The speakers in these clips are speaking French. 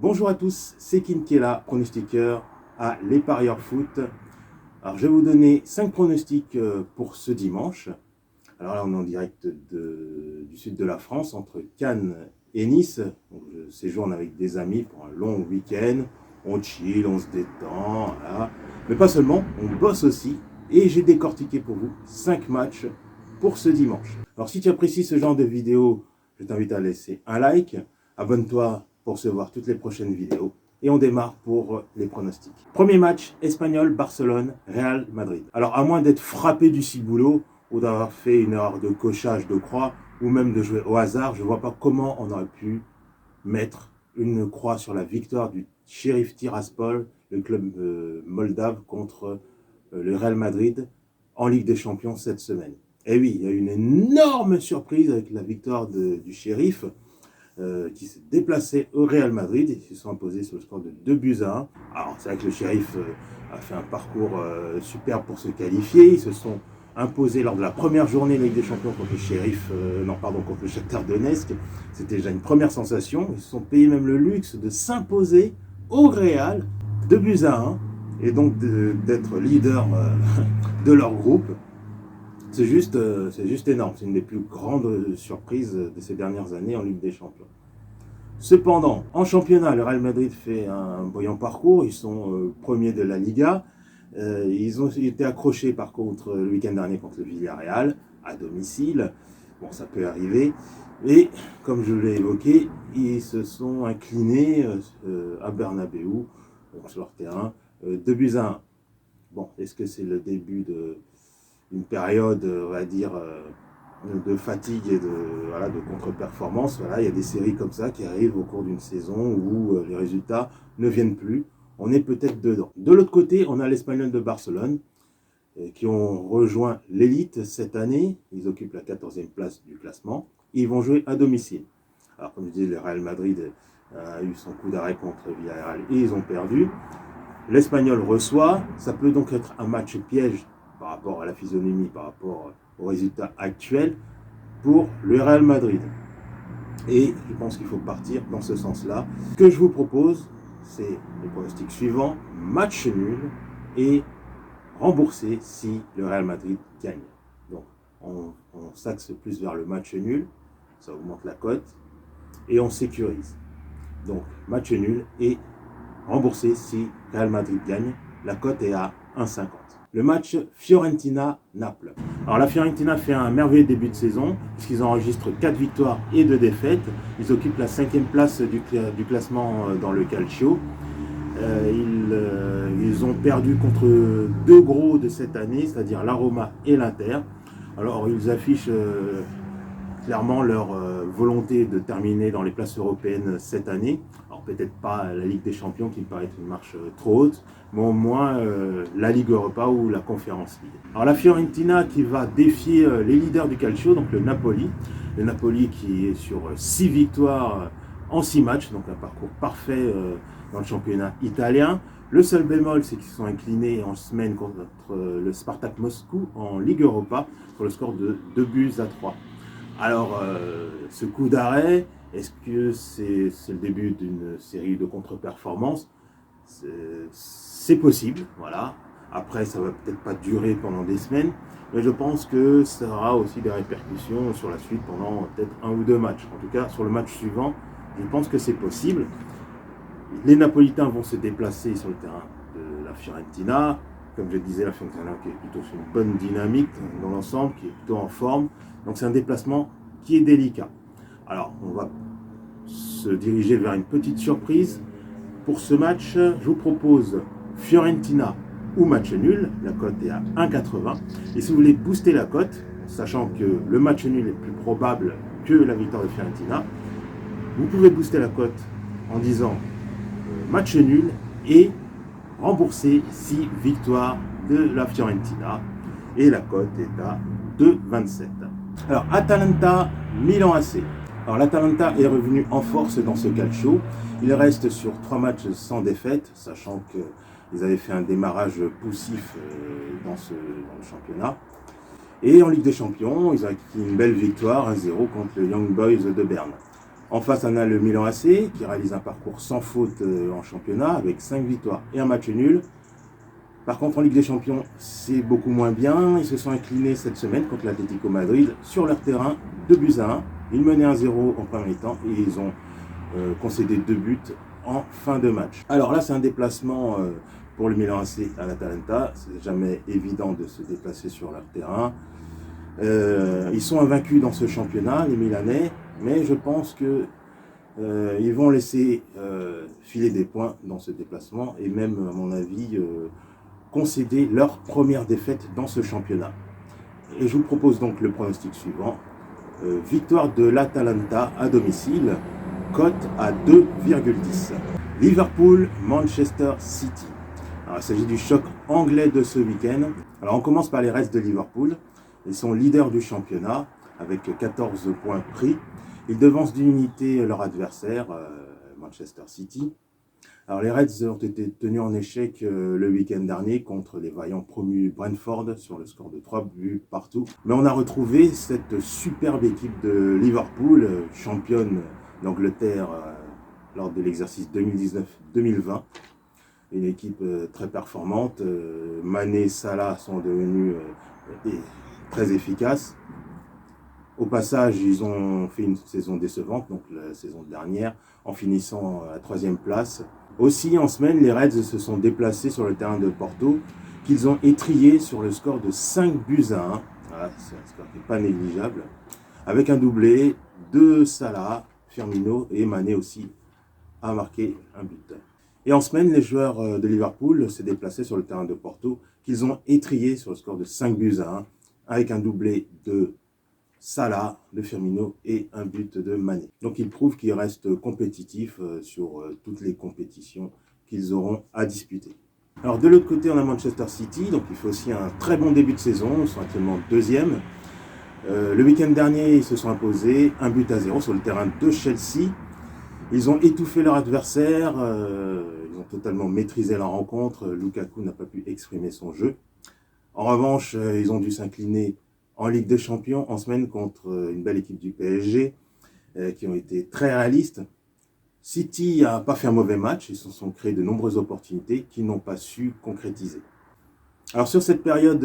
Bonjour à tous, c'est Kim qui est là, pronostiqueur à Les Parieurs Foot. Alors je vais vous donner 5 pronostics pour ce dimanche. Alors là on est en direct du sud de la France, entre Cannes et Nice. Donc, je séjourne avec des amis pour un long week-end. On chill, on se détend, voilà. Mais pas seulement, on bosse aussi. Et j'ai décortiqué pour vous 5 matchs pour ce dimanche. Alors si tu apprécies ce genre de vidéo, je t'invite à laisser un like. Abonne-toi pour recevoir toutes les prochaines vidéos. Et on démarre pour les pronostics. Premier match, Espagnol, Barcelone, Real Madrid. Alors à moins d'être frappé du ciboulot ou d'avoir fait une erreur de cochage de croix ou même de jouer au hasard, je ne vois pas comment on aurait pu mettre une croix sur la victoire du Sheriff Tiraspol, le club moldave, contre le Real Madrid en Ligue des Champions cette semaine. Et oui, il y a eu une énorme surprise avec la victoire du Sheriff qui s'est déplacé au Real Madrid. Ils se sont imposés sur le score de 2-1. Alors c'est vrai que le Sheriff a fait un parcours superbe pour se qualifier. Ils se sont imposés lors de la première journée de Ligue des Champions contre le Sheriff, contre le Shakhtar Donetsk. C'était déjà une première sensation. Ils se sont payés même le luxe de s'imposer au Real 2-1 et donc d'être leader de leur groupe. C'est juste énorme. C'est une des plus grandes surprises de ces dernières années en Ligue des Champions. Cependant, en championnat, le Real Madrid fait un brillant parcours. Ils sont premiers de la Liga. Ils ont été accrochés par contre le week-end dernier contre le Villarreal à domicile. Bon, ça peut arriver. Et comme je l'ai évoqué, ils se sont inclinés à Bernabéu, sur leur terrain, 2-1. Bon, est-ce que c'est le début d'une période, on va dire, de fatigue et de contre-performance? Voilà, il y a des séries comme ça qui arrivent au cours d'une saison où les résultats ne viennent plus. On est peut-être dedans. De l'autre côté, on a l'Espagnol de Barcelone qui ont rejoint l'élite cette année. Ils occupent la 14e place du classement. Ils vont jouer à domicile. Alors, comme je disais, le Real Madrid a eu son coup d'arrêt contre Villarreal et ils ont perdu. L'Espagnol reçoit. Ça peut donc être un match piège par rapport à la physionomie, par rapport aux résultats actuels pour le Real Madrid. Et je pense qu'il faut partir dans ce sens-là. Ce que je vous propose, c'est le pronostic suivant, match nul et remboursé si le Real Madrid gagne. Donc on s'axe plus vers le match nul, ça augmente la cote et on sécurise. Donc match nul et remboursé si Real Madrid gagne, la cote est à 1,50. Le match Fiorentina-Naples. Alors la Fiorentina fait un merveilleux début de saison puisqu'ils enregistrent 4 victoires et 2 défaites. Ils occupent la 5e place du classement dans le Calcio. Ils ont perdu contre 2 gros de cette année, c'est-à-dire la Roma et l'Inter. Alors ils affichent clairement leur volonté de terminer dans les places européennes cette année. Alors peut-être pas la Ligue des Champions qui me paraît une marche trop haute, mais au moins la Ligue Europa ou la Conference League. Alors la Fiorentina qui va défier les leaders du Calcio, donc le Napoli. Le Napoli qui est sur 6 victoires en 6 matchs, donc un parcours parfait dans le championnat italien. Le seul bémol, c'est qu'ils se sont inclinés en semaine contre le Spartak Moscou en Ligue Europa sur le score de 2-3. Alors, ce coup d'arrêt, est-ce que c'est le début d'une série de contre-performances? C'est possible, voilà. Après, ça va peut-être pas durer pendant des semaines, mais je pense que ça aura aussi des répercussions sur la suite pendant peut-être 1 ou 2 matchs. En tout cas, sur le match suivant, je pense que c'est possible. Les Napolitains vont se déplacer sur le terrain de la Fiorentina. Comme je disais, la Fiorentina qui est plutôt sur une bonne dynamique dans l'ensemble, qui est plutôt en forme. Donc c'est un déplacement qui est délicat. Alors on va se diriger vers une petite surprise. Pour ce match, je vous propose Fiorentina ou match nul. La cote est à 1,80. Et si vous voulez booster la cote, sachant que le match nul est plus probable que la victoire de Fiorentina, vous pouvez booster la cote en disant match nul et rembourser 6 victoires de la Fiorentina. Et la cote est à 2,27. Alors, Atalanta, Milan AC. Alors, l'Atalanta est revenu en force dans ce calcio. Il reste sur 3 matchs sans défaite, sachant qu'ils avaient fait un démarrage poussif dans le championnat. Et en Ligue des Champions, ils ont acquis une belle victoire, 1-0 contre le Young Boys de Berne. En face, on a le Milan AC qui réalise un parcours sans faute en championnat avec 5 victoires et un match nul. Par contre, en Ligue des Champions, c'est beaucoup moins bien. Ils se sont inclinés cette semaine contre l'Atlético Madrid sur leur terrain, 2-1. Ils menaient 1-0 en premier temps et ils ont concédé 2 buts en fin de match. Alors là, c'est un déplacement pour le Milan AC à l'Atalanta. C'est jamais évident de se déplacer sur leur terrain. Ils sont invaincus dans ce championnat, les Milanais, mais je pense que ils vont laisser filer des points dans ce déplacement et même, à mon avis, concéder leur première défaite dans ce championnat. Et je vous propose donc le pronostic suivant. Victoire de l'Atalanta à domicile, cote à 2,10. Liverpool-Manchester City. Alors, il s'agit du choc anglais de ce week-end. Alors on commence par les Reds de Liverpool. Ils sont leaders du championnat avec 14 points pris. Ils devancent d'une unité leur adversaire, Manchester City. Alors les Reds ont été tenus en échec le week-end dernier contre les vaillants promus Brentford sur le score de 3 buts partout. Mais on a retrouvé cette superbe équipe de Liverpool, championne d'Angleterre lors de l'exercice 2019-2020. Une équipe très performante. Mané et Salah sont devenus très efficaces. Au passage, ils ont fait une saison décevante, donc la saison dernière, en finissant à la 3e place. Aussi, en semaine, les Reds se sont déplacés sur le terrain de Porto, qu'ils ont étrillé sur le score de 5 buts à 1. Voilà, c'est un score qui n'est pas négligeable. Avec un doublé de Salah, Firmino et Mané aussi a marqué un but. Et en semaine, les joueurs de Liverpool s'est déplacés sur le terrain de Porto, qu'ils ont étrillé sur le score de 5 buts à 1, avec un doublé de Salah, de Firmino et un but de Mané. Donc ils prouvent qu'ils restent compétitifs sur toutes les compétitions qu'ils auront à disputer. Alors de l'autre côté, on a Manchester City, donc il fait aussi un très bon début de saison, ils sont actuellement 2e. Le week-end dernier, ils se sont imposés 1-0 sur le terrain de Chelsea. Ils ont étouffé leur adversaire, ils ont totalement maîtrisé la rencontre, Lukaku n'a pas pu exprimer son jeu. En revanche, ils ont dû s'incliner en Ligue des Champions en semaine contre une belle équipe du PSG qui ont été très réalistes. City n'a pas fait un mauvais match, ils se sont créés de nombreuses opportunités qu'ils n'ont pas su concrétiser. Alors sur cette période,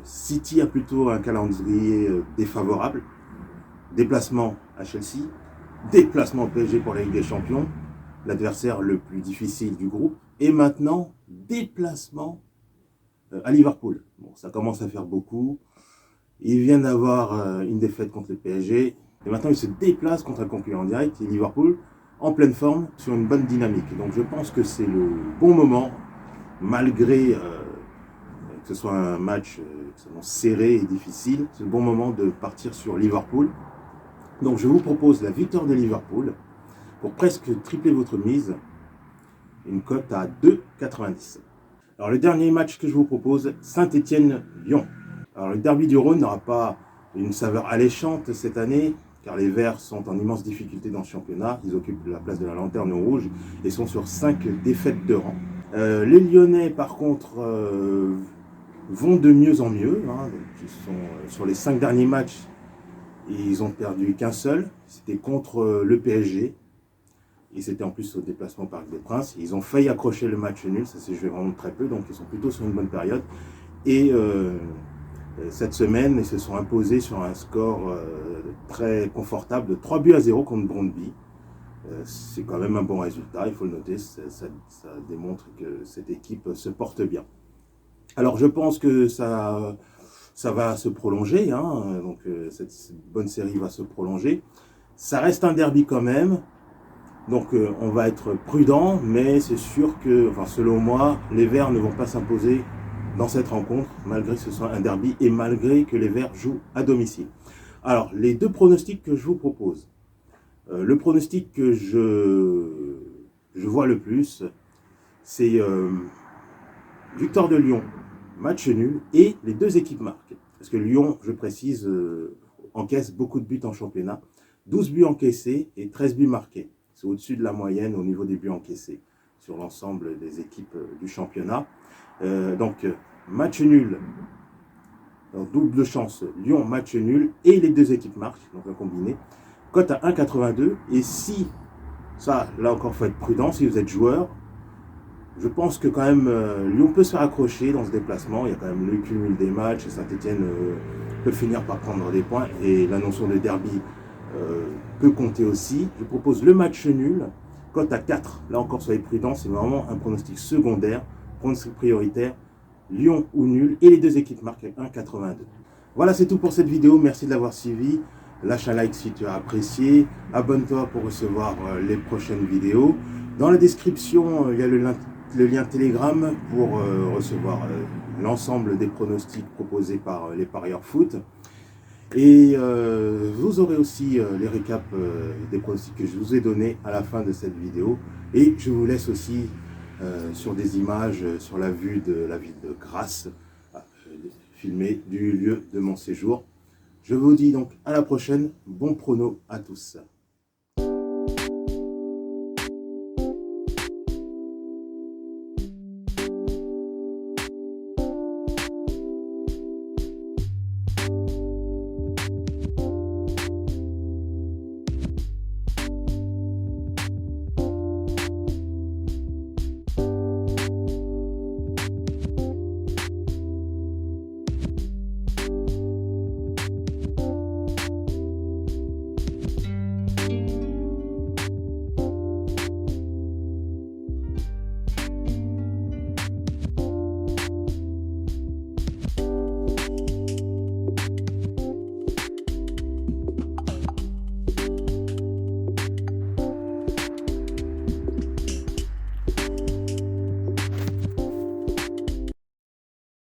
City a plutôt un calendrier défavorable. Déplacement à Chelsea, déplacement au PSG pour la Ligue des Champions, l'adversaire le plus difficile du groupe, et maintenant déplacement à Liverpool. Bon, ça commence à faire beaucoup. Ils viennent d'avoir une défaite contre le PSG. Et maintenant, ils se déplacent contre un concurrent direct, et Liverpool, en pleine forme, sur une bonne dynamique. Donc je pense que c'est le bon moment, malgré que ce soit un match serré et difficile, c'est le bon moment de partir sur Liverpool. Donc je vous propose la victoire de Liverpool pour presque tripler votre mise, une cote à 2,90. Alors le dernier match que je vous propose, Saint-Étienne-Lyon. Alors le derby du Rhône n'aura pas une saveur alléchante cette année, car les Verts sont en immense difficulté dans le championnat. Ils occupent la place de la lanterne rouge et sont sur 5 défaites de rang. Les Lyonnais, par contre, vont de mieux en mieux. Ils sont sur les 5 derniers matchs, ils ont perdu qu'un seul. C'était contre le PSG. Et c'était en plus au déplacement au Parc des Princes. Ils ont failli accrocher le match nul, ça s'est joué vraiment très peu, donc ils sont plutôt sur une bonne période. Et cette semaine, ils se sont imposés sur un score très confortable de 3-0 contre Brøndby. C'est quand même un bon résultat, il faut le noter, ça démontre que cette équipe se porte bien. Alors je pense que ça va se prolonger, donc cette bonne série va se prolonger. Ça reste un derby quand même. Donc on va être prudent, mais c'est sûr que, selon moi, les Verts ne vont pas s'imposer dans cette rencontre, malgré que ce soit un derby et malgré que les Verts jouent à domicile. Alors, les 2 pronostics que je vous propose. Le pronostic que je vois le plus, c'est victoire de Lyon, match nul, et les 2 équipes marquent. Parce que Lyon, je précise, encaisse beaucoup de buts en championnat. 12 buts encaissés et 13 buts marqués. C'est au-dessus de la moyenne au niveau des buts encaissés sur l'ensemble des équipes du championnat. Donc, match nul, donc double chance, Lyon, match nul, et les 2 équipes marquent, donc un combiné. cote à 1,82. Et si, ça, là encore, il faut être prudent, si vous êtes joueur, je pense que quand même, Lyon peut se faire accrocher dans ce déplacement. Il y a quand même le cumul des matchs, et Saint-Etienne peut finir par prendre des points, et la notion de derby peut compter aussi. Je propose le match nul, cote à 4. Là encore, soyez prudents, c'est vraiment un pronostic secondaire, pronostic prioritaire, Lyon ou nul, et les deux équipes marquent 1,82. Voilà, c'est tout pour cette vidéo, merci de l'avoir suivi. Lâche un like si tu as apprécié, abonne-toi pour recevoir les prochaines vidéos. Dans la description, il y a le lien Telegram pour recevoir l'ensemble des pronostics proposés par les parieurs foot. Et vous aurez aussi les récaps des pronostics que je vous ai donnés à la fin de cette vidéo. Et je vous laisse aussi sur des images sur la vue de la ville de Grasse, filmée du lieu de mon séjour. Je vous dis donc à la prochaine, bon prono à tous.